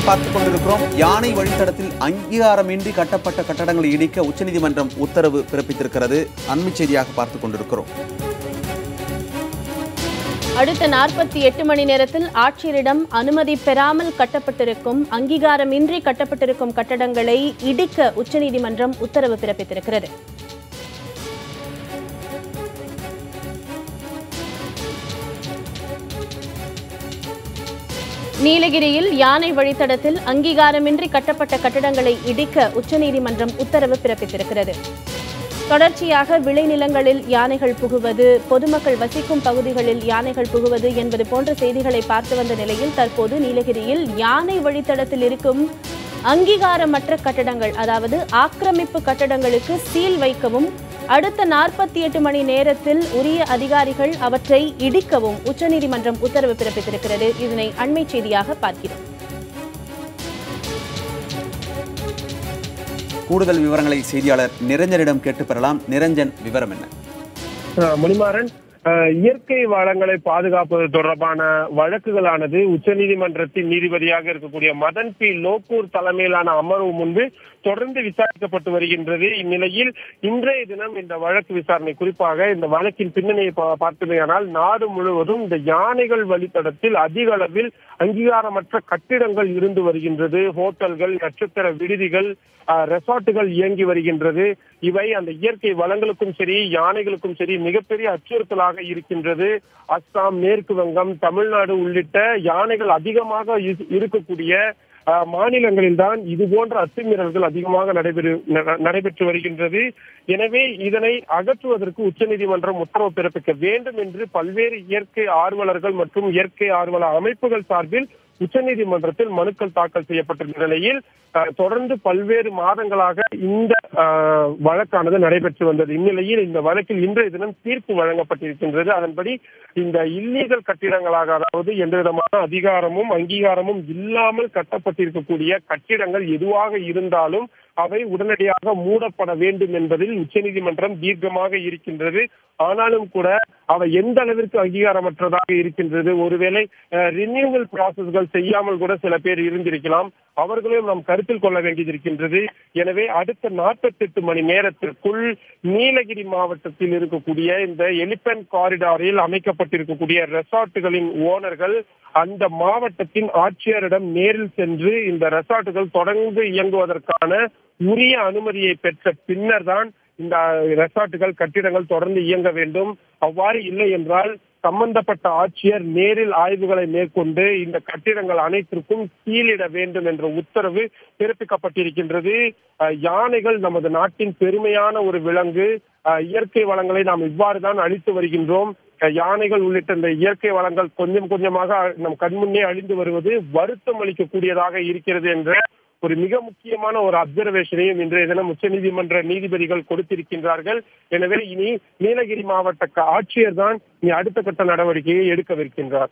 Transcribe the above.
பார்த்துக் கொண்டிருக்கிறோம். யானை வழித்தடத்தில் அங்கீகாரமின்றி கட்டப்பட்ட கட்டடங்களை இடிக்க உச்சநீதிமன்றம் உத்தரவு பிறப்பித்திருக்கிறது. அண்மை செய்தியாக பார்த்துக் கொண்டிருக்கிறோம். அடுத்த 48 மணி நேரத்தில் ஆட்சியரிடம் அனுமதி பெறாமல் கட்டப்பட்டிருக்கும் அங்கீகாரமின்றி கட்டப்பட்டிருக்கும் கட்டடங்களை இடிக்க உச்சநீதிமன்றம் உத்தரவு பிறப்பித்திருக்கிறது. நீலகிரியில் யானை வழித்தடத்தில் அங்கீகாரமின்றி கட்டப்பட்ட கட்டடங்களை இடிக்க உச்சநீதிமன்றம் உத்தரவு பிறப்பித்திருக்கிறது. தொடர்ச்சியாக விளைநிலங்களில் யானைகள் புகுவது, பொதுமக்கள் வசிக்கும் பகுதிகளில் யானைகள் புகுவது என்பது போன்ற செய்திகளை பார்த்து வந்த நிலையில் தற்போது நீலகிரியில் யானை வழித்தடத்தில் இருக்கும் அங்கீகாரமற்ற கட்டடங்கள், அதாவது ஆக்கிரமிப்பு கட்டடங்களுக்கு சீல் வைக்கவும் அடுத்த 48 மணி நேரத்தில் உரிய அதிகாரிகள் அவற்றை இடிக்கவும் உச்சநீதிமன்றம் உத்தரவு பிறப்பித்திருக்கிறது. இதனை அண்மை செய்தியாக பார்க்கிறோம். கூடுதல் விவரங்களை செய்தியாளர் நிரஞ்சனிடம் கேட்டு பெறலாம். நிரஞ்சன், விவரம் என்ன? மணிமாறன், இயற்கை வளங்களை பாதுகாப்பது தொடர்பான வழக்குகளானது உச்சநீதிமன்றத்தின் நீதிபதியாக இருக்கக்கூடிய மதன் பி லோக்கூர் தலைமையிலான அமர்வு முன்பு தொடர்ந்து விசாரிக்கப்பட்டு வருகின்றது. இந்நிலையில் இன்றைய தினம் இந்த வழக்கு விசாரணை, குறிப்பாக இந்த வழக்கின் பின்னணியை பார்த்தமையானால் நாடு முழுவதும் இந்த யானைகள் வழித்தடத்தில் அதிக அளவில் அங்கீகாரமற்ற கட்டிடங்கள் இருந்து வருகின்றது. ஹோட்டல்கள், நட்சத்திர விடுதிகள், ரெசார்ட்டுகள் இயங்கி வருகின்றது. இவை அந்த இயற்கை வளங்களுக்கும் சரி, யானைகளுக்கும் சரி மிகப்பெரிய அச்சுறுத்தலாக இருக்கின்றது. அஸ்ஸாம், மேற்கு வங்கம், தமிழ்நாடு உள்ளிட்ட யானைகள் அதிகமாக இருக்கக்கூடிய மாநிலங்களில் தான் இது போன்ற அத்துமீறல்கள் அதிகமாக நடைபெற்று வருகின்றது. எனவே இதனை அகற்றுவதற்கு உச்சநீதிமன்றம் உத்தரவு பிறப்பிக்க வேண்டும் என்று பல்வேறு இயற்கை ஆர்வலர்கள் மற்றும் இயற்கை ஆர்வல அமைப்புகள் சார்பில் உச்சநீதிமன்றத்தில் மனுக்கள் தாக்கல் செய்யப்பட்டிருந்த நிலையில் தொடர்ந்து பல்வேறு மாதங்களாக இந்த வழக்கானது நடைபெற்று வந்தது. இந்நிலையில் இந்த வழக்கில் இன்றைய தினம் தீர்ப்பு வழங்கப்பட்டிருக்கின்றது. அதன்படி இந்த இல்லீகல் கட்டிடங்களாக, அதாவது எந்த விதமான அதிகாரமும் அங்கீகாரமும் இல்லாமல் கட்டப்பட்டிருக்கக்கூடிய கட்டிடங்கள் எதுவாக இருந்தாலும் அவை உடனடியாக மூடப்பட வேண்டும் என்பதில் உச்சநீதிமன்றம் தீர்க்கமாக இருக்கின்றது. ஆனாலும் கூட அவை எந்த அளவிற்கு அங்கீகாரமற்றதாக இருக்கின்றது, ஒருவேளை ரினியூவல் ப்ராசஸ்கள் செய்யாமல் கூட சில பேர் இருந்திருக்கலாம், அவர்களையும் நாம் கருத்தில் கொள்ள வேண்டியிருக்கின்றது. எனவே அடுத்த 48 மணி நேரத்திற்குள் நீலகிரி மாவட்டத்தில் இருக்கக்கூடிய இந்த எலிபென்ட் காரிடாரில் அமைக்கப்பட்டிருக்கக்கூடிய ரெசார்ட்டுகளின் ஓனர்கள் அந்த மாவட்டத்தின் ஆட்சியரிடம் நேரில் சென்று இந்த ரெசார்ட்டுகள் தொடர்ந்து இயங்குவதற்கான உரிய அனுமதியை பெற்ற பின்னர் தான் இந்த ரெசார்ட்டுகள், கட்டிடங்கள் தொடர்ந்து இயங்க வேண்டும். அவ்வாறு இல்லை என்றால் சம்பந்தப்பட்ட ஆட்சியர் நேரில் ஆய்வுகளை மேற்கொண்டு இந்த கட்டிடங்கள் அனைத்திற்கும் சீலிட வேண்டும் என்ற உத்தரவு பிறப்பிக்கப்பட்டிருக்கின்றது. யானைகள் நமது நாட்டின் பெருமையான ஒரு விலங்கு. இயற்கை வளங்களை நாம் இவ்வாறுதான் அழித்து வருகின்றோம். யானைகள் உள்ளிட்ட இந்த இயற்கை வளங்கள் கொஞ்சம் கொஞ்சமாக நம் கண்முன்னே அழிந்து வருவது வருத்தம் அளிக்கக்கூடியதாக இருக்கிறது என்ற ஒரு மிக முக்கியமான ஒரு அப்சர்வேஷனையும் இன்றைய தினம் உச்சநீதிமன்ற நீதிபதிகள் கொடுத்திருக்கின்றார்கள். எனவே இனி நீலகிரி மாவட்ட ஆட்சியர் தான் அடுத்த கட்ட நடவடிக்கையை எடுக்கவிருக்கின்றார்.